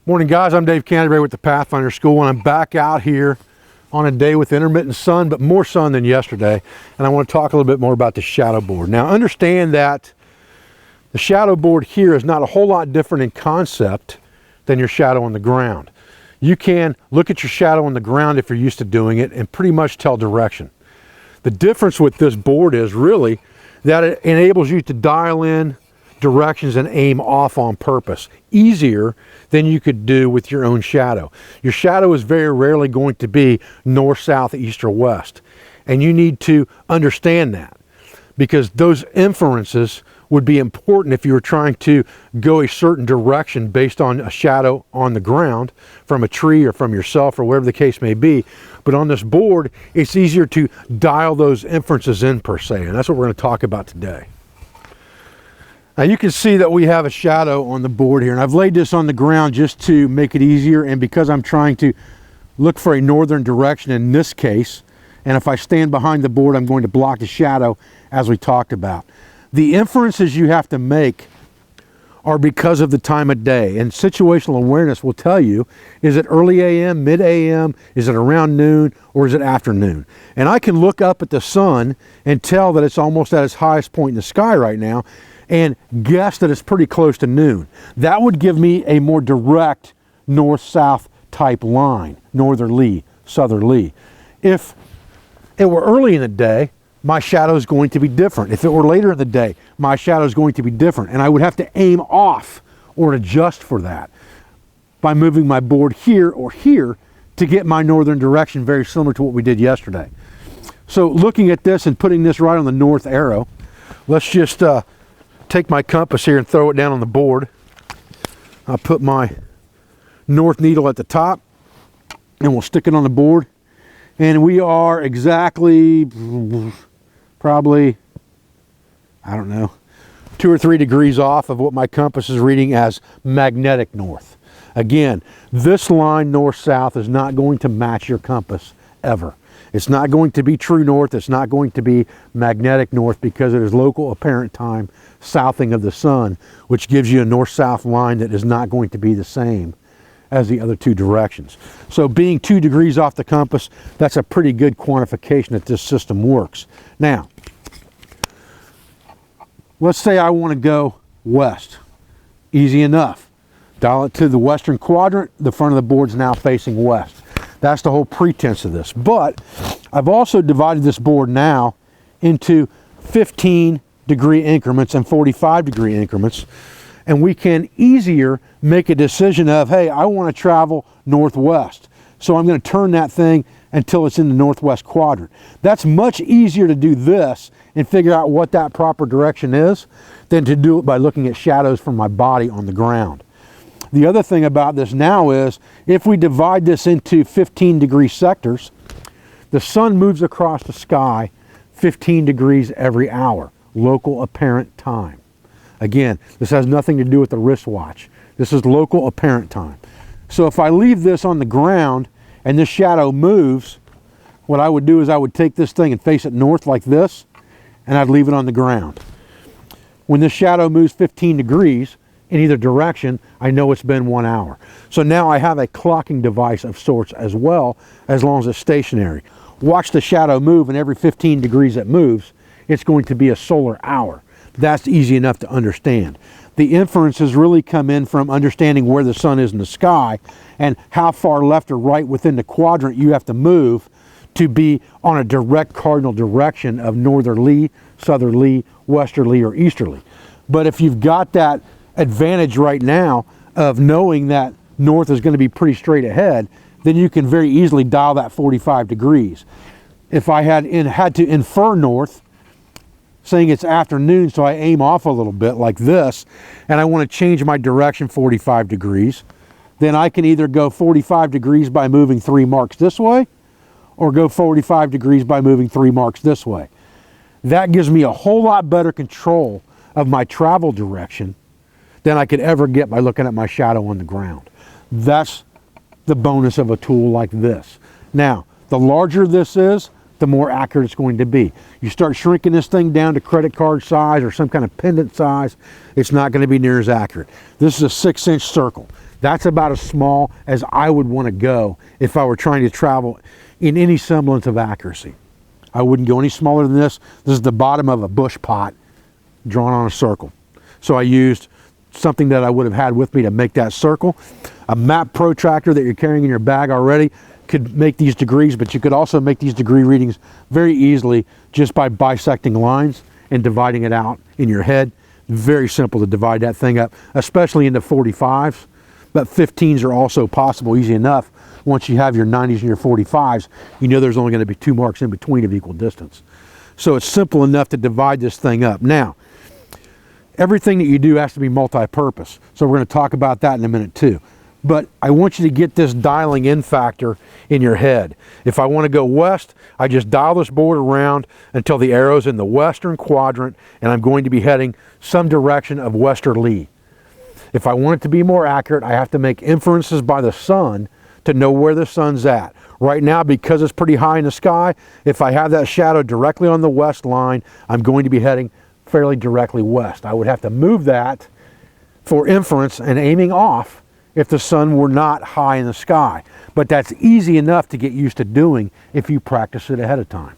Morning guys, I'm Dave Canterbury with the Pathfinder School, and I'm back out here on a day with intermittent sun, but more sun than yesterday. And I want to talk a little bit more about the shadow board. Now understand that the shadow board here is not a whole lot different in concept than your shadow on the ground. You can look at your shadow on the ground if you're used to doing it and pretty much tell direction. The difference with this board is really that it enables you to dial in directions and aim off on purpose easier than you could do with your own shadow. Your shadow is very rarely going to be north, south, east, or west, and you need to understand that, because those inferences would be important if you were trying to go a certain direction based on a shadow on the ground from a tree or from yourself or whatever the case may be. But on this board, it's easier to dial those inferences in per se, and that's what we're going to talk about today. Now you can see that we have a shadow on the board here, and I've laid this on the ground just to make it easier, and because I'm trying to look for a northern direction in this case, and if I stand behind the board I'm going to block the shadow as we talked about. The inferences you have to make are because of the time of day, and situational awareness will tell you, is it early AM, mid AM, is it around noon, or is it afternoon? And I can look up at the sun and tell that it's almost at its highest point in the sky right now, and guess that it's pretty close to noon. That would give me a more direct north-south type line, northerly, southerly. If it were early in the day, my shadow is going to be different. If it were later in the day, my shadow is going to be different, and I would have to aim off or adjust for that by moving my board here or here to get my northern direction, very similar to what we did yesterday. So looking at this and putting this right on the north arrow, let's just take my compass here and throw it down on the board. I'll put my north needle at the top and we'll stick it on the board, and we are exactly probably, I don't know, 2 or 3 degrees off of what my compass is reading as magnetic north. Again, this line north-south is not going to match your compass ever. It's not going to be true north. It's not going to be magnetic north, because it is local apparent time southing of the sun, which gives you a north-south line that is not going to be the same as the other 2 directions. So being 2 degrees off the compass, that's a pretty good quantification that this system works. Now, let's say I want to go west. Easy enough. Dial it to the western quadrant. The front of the board's now facing west. That's the whole pretense of this. But I've also divided this board now into 15-degree increments and 45-degree increments, and we can easier make a decision of, hey, I want to travel northwest, so I'm going to turn that thing until it's in the northwest quadrant. That's much easier to do this and figure out what that proper direction is than to do it by looking at shadows from my body on the ground. The other thing about this now is, if we divide this into 15-degree sectors, the sun moves across the sky 15 degrees every hour, local apparent time. Again, this has nothing to do with the wristwatch. This is local apparent time. So if I leave this on the ground and this shadow moves, what I would do is I would take this thing and face it north like this, and I'd leave it on the ground. When this shadow moves 15 degrees in either direction, I know it's been 1 hour. So now I have a clocking device of sorts as well, as long as it's stationary. Watch the shadow move, and every 15 degrees it moves, it's going to be a solar hour. That's easy enough to understand. The inferences really come in from understanding where the sun is in the sky and how far left or right within the quadrant you have to move to be on a direct cardinal direction of northerly, southerly, westerly, or easterly. But if you've got that advantage right now of knowing that north is going to be pretty straight ahead, then you can very easily dial that 45 degrees. If I had to infer north, saying it's afternoon, so I aim off a little bit like this, and I want to change my direction 45 degrees, then I can either go 45 degrees by moving 3 marks this way, or go 45 degrees by moving 3 marks this way. That gives me a whole lot better control of my travel direction than I could ever get by looking at my shadow on the ground. That's the bonus of a tool like this. Now, the larger this is, the more accurate it's going to be. You start shrinking this thing down to credit card size or some kind of pendant size, it's not going to be near as accurate. This is a 6-inch circle. That's about as small as I would want to go if I were trying to travel in any semblance of accuracy. I wouldn't go any smaller than this. This is the bottom of a bush pot drawn on a circle. So I used something that I would have had with me to make that circle. A map protractor that you're carrying in your bag already could make these degrees, but you could also make these degree readings very easily just by bisecting lines and dividing it out in your head. Very simple to divide that thing up, especially into 45s, but 15s are also possible easy enough. Once you have your 90s and your 45s, you know there's only going to be 2 marks in between of equal distance. So it's simple enough to divide this thing up. Now, everything that you do has to be multi-purpose, so we're going to talk about that in a minute too. But I want you to get this dialing in factor in your head. If I want to go west, I just dial this board around until the arrow's in the western quadrant, and I'm going to be heading some direction of westerly. If I want it to be more accurate, I have to make inferences by the sun to know where the sun's at. Right now, because it's pretty high in the sky, if I have that shadow directly on the west line, I'm going to be heading fairly directly west. I would have to move that for inference and aiming off if the sun were not high in the sky. But that's easy enough to get used to doing if you practice it ahead of time.